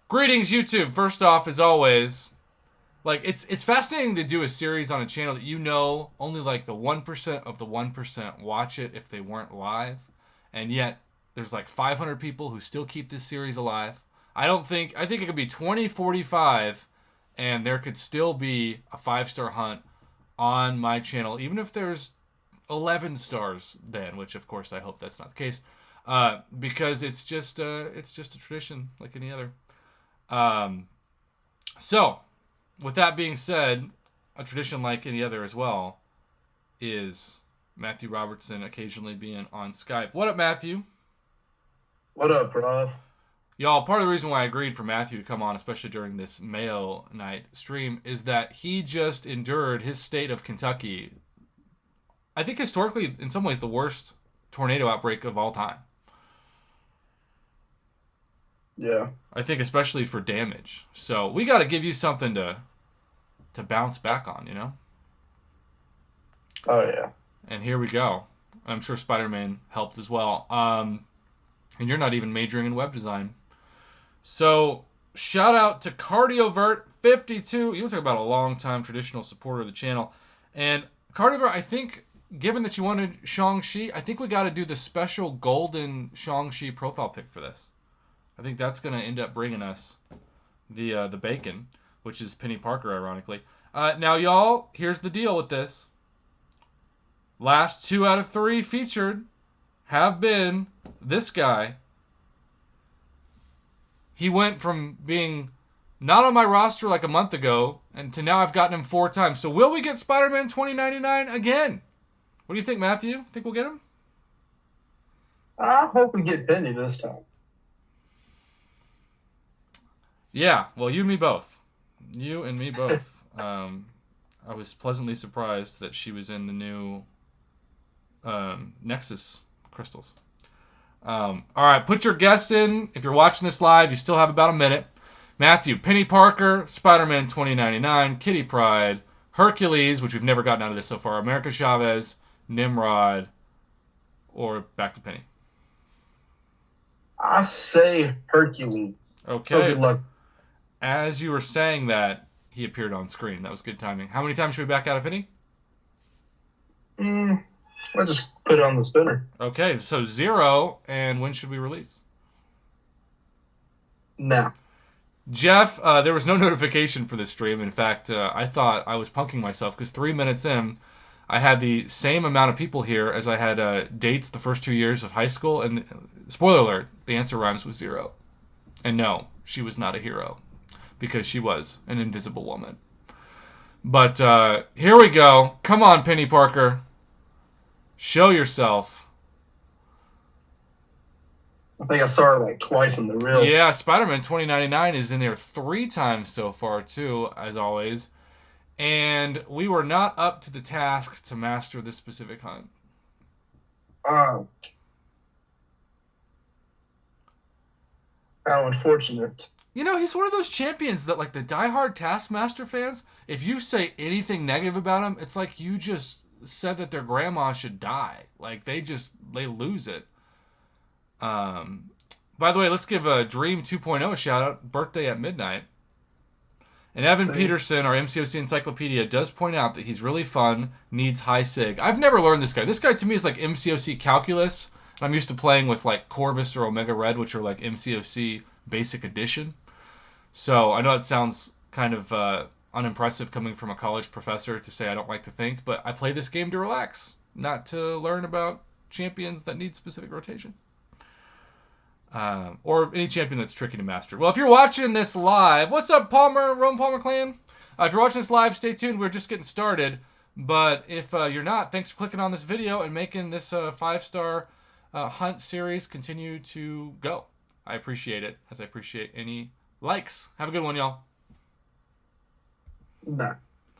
Greetings, YouTube. First off, as always, like it's fascinating to do a series on a channel that you know only like the 1% of the 1% watch it if they weren't live, and yet there's like 500 people who still keep this series alive. I think it could be 2045, and there could still be a 5-star hunt on my channel, even if there's 11 stars then, which of course I hope that's not the case, because it's just a tradition like any other. Um, so, with that being said, a tradition like any other as well is Matthew Robertson occasionally being on Skype. What up, Matthew? What up, Rob? Y'all, part of the reason why I agreed for Matthew to come on, especially during this Mayo night stream, is that he just endured his state of Kentucky. I think historically, in some ways, the worst tornado outbreak of all time. Yeah. I think especially for damage. So we got to give you something to bounce back on, you know? Oh, yeah. And here we go. I'm sure Spider-Man helped as well. And you're not even majoring in web design. So shout out to CardioVert52. You talk about a long-time traditional supporter of the channel. And CardioVert, I think, given that you wanted Shang-Chi, I think we got to do the special golden Shang-Chi profile pic for this. I think that's going to end up bringing us the bacon, which is Penny Parker, ironically. Now, y'all, here's the deal with this. Last 2 out of 3 featured have been this guy. He went from being not on my roster like a month ago, and to now I've gotten him 4 times. So will we get Spider-Man 2099 again? What do you think, Matthew? Think we'll get him? I hope we get Peni this time. Yeah, well, you and me both. You and me both. I was pleasantly surprised that she was in the new Nexus crystals. All right, put your guess in. If you're watching this live, you still have about a minute. Matthew, Penny Parker, Spider-Man 2099, Kitty Pryde, Hercules, which we've never gotten out of this so far, America Chavez, Nimrod, or back to Penny. I say Hercules. Okay. Oh, good luck. As you were saying that, he appeared on screen. That was good timing. How many times should we back out of Penny? I'll just put it on the spinner. Okay, so 0, and when should we release? Now. Jeff, there was no notification for this stream. In fact, I thought I was punking myself because 3 minutes in, I had the same amount of people here as I had dates the first 2 years of high school. And spoiler alert, the answer rhymes with 0. And no, she was not a hero because she was an invisible woman. But here we go. Come on, Penny Parker. Show yourself. I think I saw her like twice in the reel. Yeah, Spider-Man 2099 is in there 3 times so far, too, as always. And we were not up to the task to master this specific hunt. How unfortunate. You know, he's one of those champions that, like, the diehard Taskmaster fans, if you say anything negative about him, it's like you just said that their grandma should die. Like, they lose it. By the way, let's give a Dream 2.0 a shout out. Birthday at midnight. And Evan Peterson, our MCOC encyclopedia, does point out that he's really fun, needs high sig. I've never learned this guy. This guy to me is like MCOC calculus. I'm used to playing with like Corvus or Omega Red, which are like MCOC basic edition. So I know it sounds kind of unimpressive coming from a college professor to say I don't like to think, but I play this game to relax, not to learn about champions that need specific rotations. Or any champion that's tricky to master. Well, if you're watching this live, what's up, Palmer, Rome Palmer Clan? If you're watching this live, stay tuned. We're just getting started. But if you're not, thanks for clicking on this video and making this 5-star hunt series continue to go. I appreciate it, as I appreciate any likes. Have a good one, y'all. Nah.